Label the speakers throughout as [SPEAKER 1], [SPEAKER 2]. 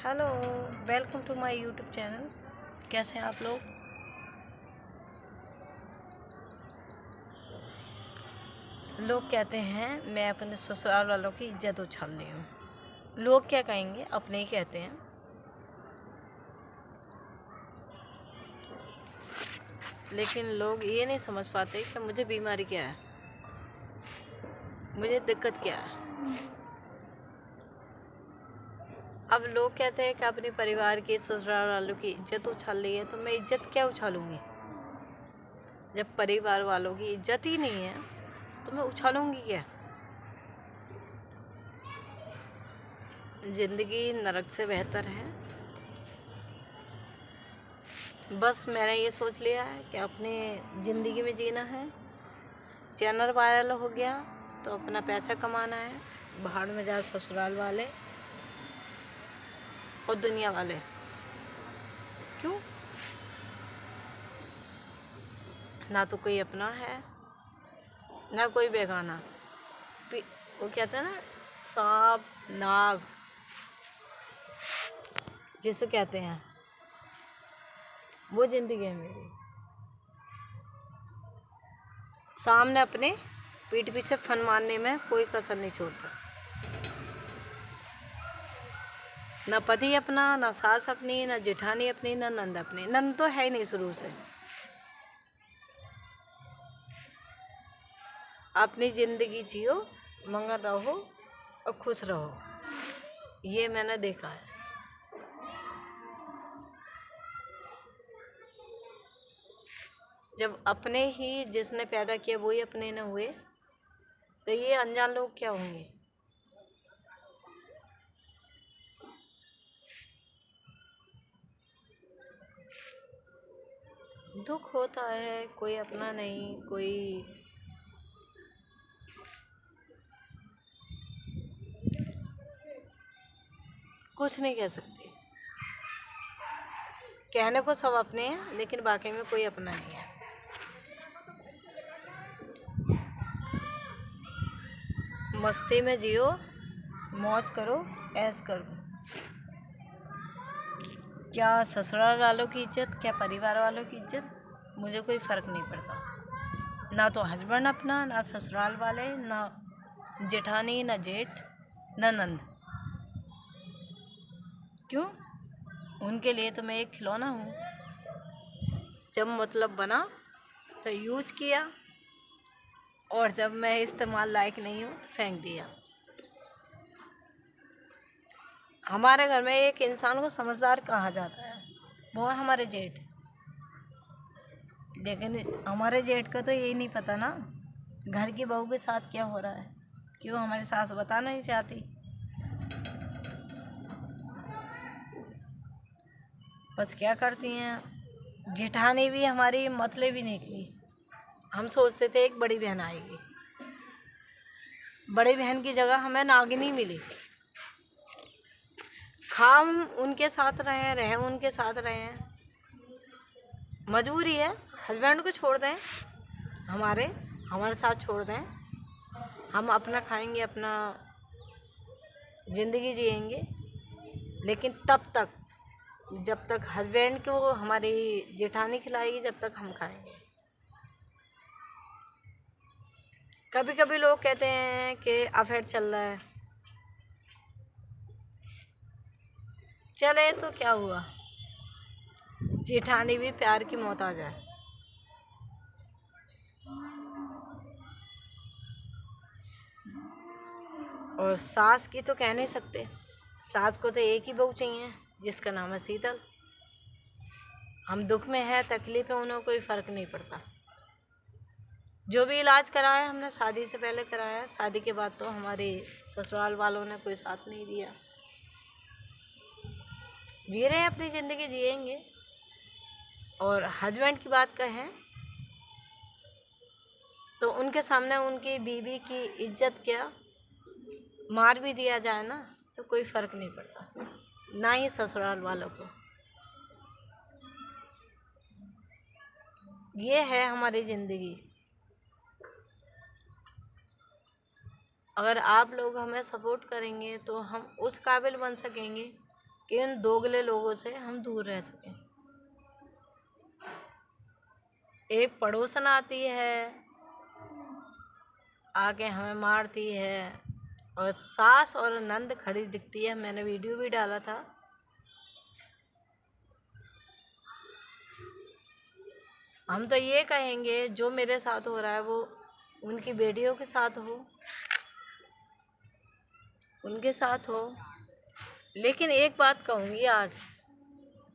[SPEAKER 1] Hello, welcome to my YouTube channel. कैसे हैं आप लोग? लोग कहते हैं मैं अपने ससुराल वालों की इज्जत उछाल रही हूँ। लोग क्या कहेंगे, अपने ही कहते हैं। लेकिन लोग ये नहीं समझ पाते कि मुझे बीमारी क्या है, मुझे दिक्कत क्या है। अब लोग कहते हैं कि अपने परिवार की, ससुराल वालों की इज्जत उछाल रही है, तो मैं इज्जत क्या उछालूँगी? जब परिवार वालों की इज्जत ही नहीं है तो मैं उछालूँगी क्या? ज़िंदगी नरक से बेहतर है। बस मैंने ये सोच लिया है कि अपने ज़िंदगी में जीना है। चैनल वायरल हो गया तो अपना पैसा कमाना है। भाड़ में जाए ससुराल वाले और दुनिया वाले। क्यों? ना तो कोई अपना है, ना कोई बेगाना। वो कहते हैं ना, सांप नाग जिसे कहते हैं, वो ज़िंदगी है मेरी। सामने अपने पीठ पीछे फन मारने में कोई कसर नहीं छोड़ता। ना पति अपना, ना सास अपनी, ना जेठानी अपनी, ना नंद अपनी। नंद तो है ही नहीं शुरू से। अपनी ज़िंदगी जियो, मगन रहो और खुश रहो। ये मैंने देखा है। जब अपने ही जिसने पैदा किया वही अपने न हुए तो ये अनजान लोग क्या होंगे? दुख होता है, कोई अपना नहीं, कोई कुछ नहीं कह सकते। कहने को सब अपने हैं लेकिन वाकई में कोई अपना नहीं है। मस्ती में जियो, मौज करो, ऐश करो। क्या ससुराल वालों की इज्जत, क्या परिवार वालों की इज्जत, मुझे कोई फ़र्क नहीं पड़ता। ना तो हस्बैंड अपना, ना ससुराल वाले, ना जेठानी, ना जेठ, ना नंद। क्यों? उनके लिए तो मैं एक खिलौना हूँ। जब मतलब बना तो यूज किया, और जब मैं इस्तेमाल लायक नहीं हूँ तो फेंक दिया। हमारे घर में एक इंसान को समझदार कहा जाता है, वो है हमारे जेठ। लेकिन हमारे जेठ को तो यही नहीं पता ना घर की बहू के साथ क्या हो रहा है। क्यों हमारी सास बताना नहीं चाहती? बस क्या करती हैं, जेठानी भी हमारी मतलब भी निकली। हम सोचते थे एक बड़ी बहन आएगी, बड़ी बहन की जगह हमें नागिनी मिली। हम उनके साथ रहे उनके साथ रहे। मजबूरी है, हस्बैंड को छोड़ दें, हमारे साथ छोड़ दें। हम अपना खाएंगे, अपना ज़िंदगी जिएंगे, लेकिन तब तक जब तक हस्बैंड को हमारी जेठानी खिलाएगी, जब तक हम खाएंगे। कभी कभी लोग कहते हैं कि अफेयर चल रहा है। चले तो क्या हुआ, जेठानी भी प्यार की मोहताज है। और सास की तो कह नहीं सकते। सास को तो एक ही बहू चाहिए जिसका नाम है शीतल। हम दुख में है, तकलीफ है, उन्हें कोई फ़र्क नहीं पड़ता। जो भी इलाज कराया हमने शादी से पहले कराया, शादी के बाद तो हमारे ससुराल वालों ने कोई साथ नहीं दिया। जी रहे हैं अपनी ज़िंदगी, जिएंगे। और हस्बैंड की बात कहें तो उनके सामने उनकी बीवी की इज्जत क्या, मार भी दिया जाए ना तो कोई फ़र्क नहीं पड़ता, ना ही ससुराल वालों को। ये है हमारी ज़िंदगी। अगर आप लोग हमें सपोर्ट करेंगे तो हम उस काबिल बन सकेंगे कि उन दोगले लोगों से हम दूर रह सकें। एक पड़ोसन आती है, आके हमें मारती है, और सास और नंद खड़ी दिखती है। मैंने वीडियो भी डाला था। हम तो ये कहेंगे जो मेरे साथ हो रहा है वो उनकी बेटियों के साथ हो, उनके साथ हो। लेकिन एक बात कहूँगी, आज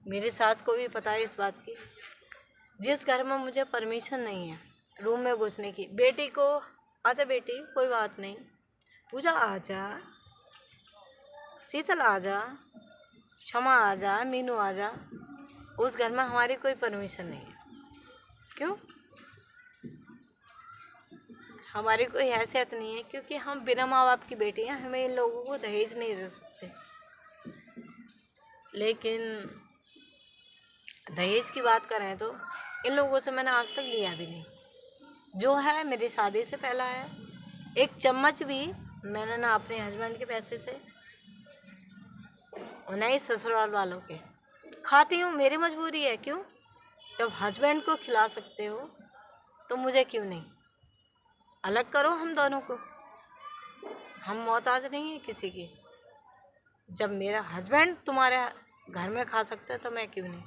[SPEAKER 1] मेरी सास को भी पता है इस बात की, जिस घर में मुझे परमिशन नहीं है रूम में घुसने की, बेटी को आजा बेटी कोई बात नहीं, पूजा आजा, शीतल आजा, क्षमा आजा, मीनू आजा, उस घर में हमारी कोई परमिशन नहीं है। क्यों? हमारी कोई हैसियत नहीं है, क्योंकि हम बिना माँ बाप की बेटी हैं, हमें इन लोगों को दहेज नहीं दे सकते। लेकिन दहेज की बात करें तो इन लोगों से मैंने आज तक लिया भी नहीं। जो है मेरी शादी से पहला है, एक चम्मच भी मैंने ना अपने हस्बैंड के पैसे से और ना ही ससुराल वालों के। खाती हूँ, मेरी मजबूरी है। क्यों? जब हस्बैंड को खिला सकते हो तो मुझे क्यों नहीं? अलग करो हम दोनों को, हम मोहताज नहीं है किसी की। जब मेरा हस्बैंड तुम्हारे घर में खा सकता है तो मैं क्यों नहीं?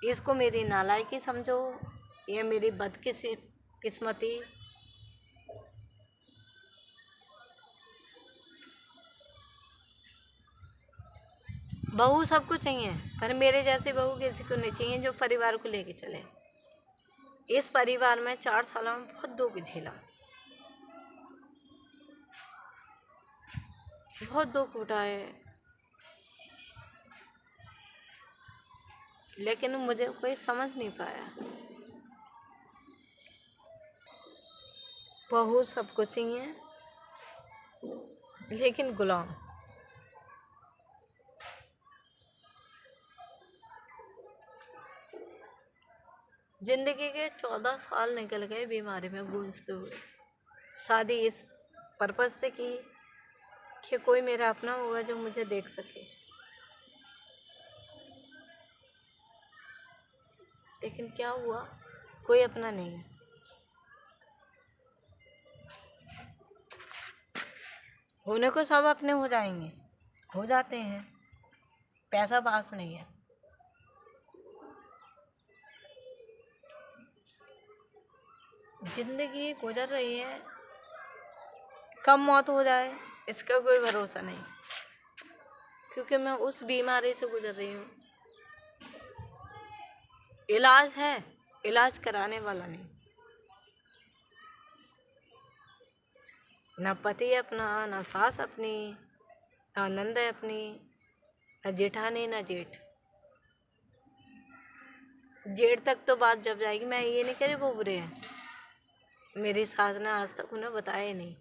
[SPEAKER 1] इसको मेरी नालायकी समझो, ये मेरी बदकिस्मती। बहू सबको चाहिए, पर मेरे जैसी बहू किसी को नहीं चाहिए जो परिवार को लेके चले। इस परिवार में 4 सालों में बहुत दुख झेला, बहुत दुख उठाए, लेकिन मुझे कोई समझ नहीं पाया। बहू सबको चाहिए, लेकिन गुलाम। जिंदगी के 14 साल निकल गए बीमारी में गूंजते हुए। शादी इस पर्पज़ से की कि कोई मेरा अपना होगा जो मुझे देख सके, लेकिन क्या हुआ? कोई अपना नहीं है। होने को सब अपने हो जाएंगे, हो जाते हैं, पैसा पास नहीं है। जिंदगी गुजर रही है, कब मौत हो जाए इसका कोई भरोसा नहीं, क्योंकि मैं उस बीमारी से गुजर रही हूँ। इलाज है, इलाज कराने वाला नहीं। ना पति अपना, ना सास अपनी, ना नंद अपनी, ना जेठानी, ना जेठ। जेठ तक तो बात जब जाएगी। मैं ये नहीं कह रही वो बुरे हैं, मेरी सास ने आज तक उन्हें बताया नहीं।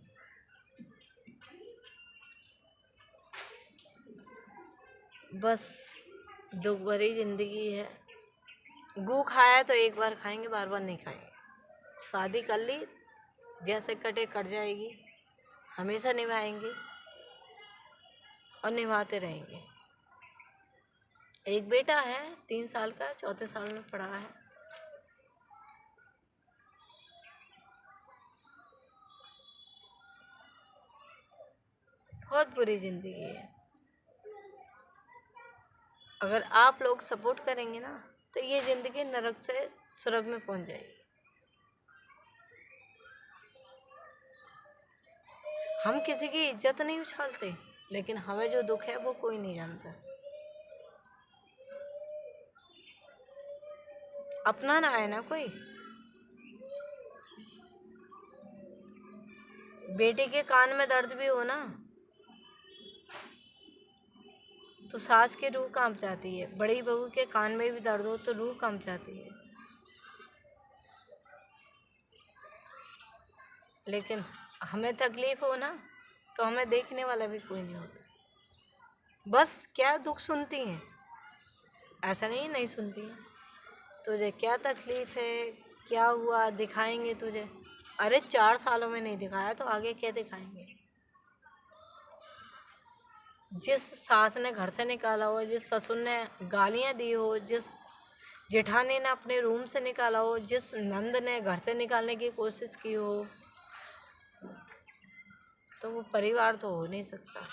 [SPEAKER 1] बस दुख भरी जिंदगी है। गू खाया तो एक बार खाएंगे, बार बार नहीं खाएंगे। शादी कर ली, जैसे कटे कट जाएगी, हमेशा निभाएंगे और निभाते रहेंगे। एक बेटा है 3 साल का, 4थे साल में पढ़ा है। बहुत बुरी जिंदगी है। अगर आप लोग सपोर्ट करेंगे ना तो ये ज़िंदगी नरक से स्वर्ग में पहुंच जाएगी। हम किसी की इज्जत नहीं उछालते, लेकिन हमें जो दुख है वो कोई नहीं जानता। अपना ना है ना कोई। बेटे के कान में दर्द भी हो ना तो सास की रूह कांप जाती है, बड़ी बहू के कान में भी दर्द हो तो रूह कांप जाती है। लेकिन हमें तकलीफ हो ना तो हमें देखने वाला भी कोई नहीं होता। बस क्या दुख सुनती हैं, ऐसा नहीं नहीं सुनती हैं। तुझे क्या तकलीफ है, क्या हुआ, दिखाएंगे तुझे। अरे 4 सालों में नहीं दिखाया तो आगे क्या दिखाएंगे? जिस सास ने घर से निकाला हो, जिस ससुर ने गालियाँ दी हो, जिस जेठानी ने अपने रूम से निकाला हो, जिस नंद ने घर से निकालने की कोशिश की हो, तो वो परिवार तो हो नहीं सकता।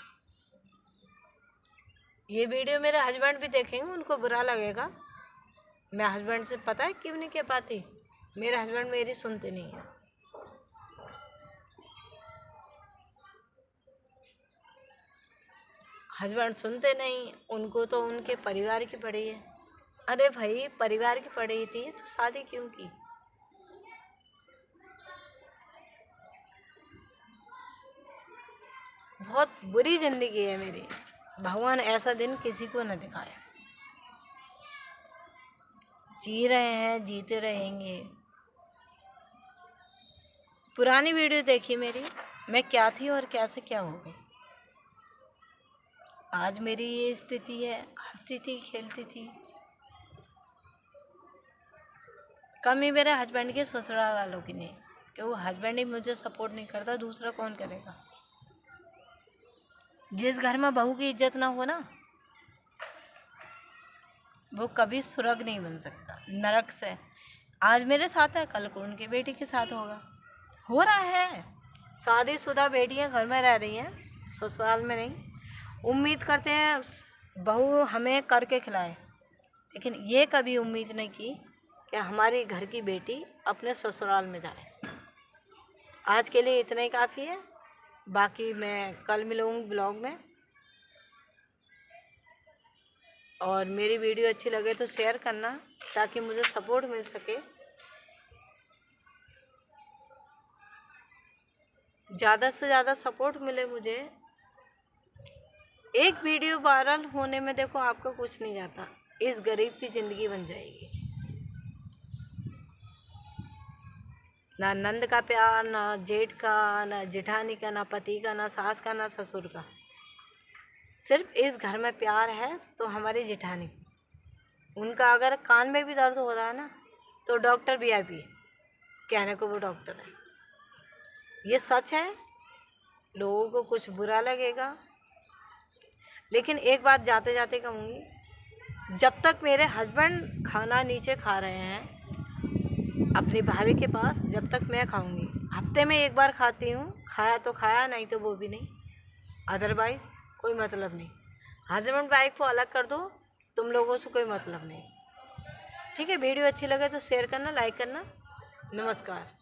[SPEAKER 1] ये वीडियो मेरे हस्बैंड भी देखेंगे, उनको बुरा लगेगा। मैं हस्बैंड से पता है क्यों नहीं कह पाती, मेरे हस्बैंड मेरी सुनते नहीं है। हस्बैंड सुनते नहीं, उनको तो उनके परिवार की पड़ी है। अरे भाई, परिवार की पड़ी थी तो शादी क्यों की? बहुत बुरी जिंदगी है मेरी, भगवान ऐसा दिन किसी को न दिखाए। जी रहे हैं, जीते रहेंगे। पुरानी वीडियो देखी मेरी, मैं क्या थी और कैसे क्या हो गई। आज मेरी ये स्थिति है, हंसती थी, खेलती थी। कमी मेरे हस्बैंड के ससुराल वालों की नहीं, कि वो हस्बैंड ही मुझे सपोर्ट नहीं करता, दूसरा कौन करेगा। जिस घर में बहू की इज्जत ना हो ना, वो कभी स्वर्ग नहीं बन सकता, नरक से। आज मेरे साथ है, कल को उनकी बेटी के साथ होगा, हो रहा है। शादीशुदा बेटियां घर में रह रही हैं, ससुराल में नहीं। उम्मीद करते हैं बहू हमें करके खिलाए, लेकिन ये कभी उम्मीद नहीं की कि हमारी घर की बेटी अपने ससुराल में जाए। आज के लिए इतना ही काफ़ी है, बाकी मैं कल मिलूँगी ब्लॉग में। और मेरी वीडियो अच्छी लगे तो शेयर करना, ताकि मुझे सपोर्ट मिल सके। ज़्यादा से ज़्यादा सपोर्ट मिले मुझे। एक वीडियो वायरल होने में देखो आपका कुछ नहीं जाता, इस गरीब की ज़िंदगी बन जाएगी। ना नंद का प्यार, ना जेठ का, ना जेठानी का, ना पति का, ना सास का, ना ससुर का। सिर्फ इस घर में प्यार है तो हमारी जेठानी। उनका अगर कान में भी दर्द हो रहा है ना, तो डॉक्टर VIP कहने को वो डॉक्टर है। ये सच है, लोगों को कुछ बुरा लगेगा, लेकिन एक बात जाते जाते कहूँगी, जब तक मेरे हस्बैंड खाना नीचे खा रहे हैं अपनी भाभी के पास, जब तक मैं खाऊंगी। हफ्ते में एक बार खाती हूँ, खाया तो खाया, नहीं तो वो भी नहीं। अदरवाइज़ कोई मतलब नहीं। हस्बैंड वाइफ को अलग कर दो, तुम लोगों से कोई मतलब नहीं। ठीक है, वीडियो अच्छी लगे तो शेयर करना, लाइक करना। नमस्कार।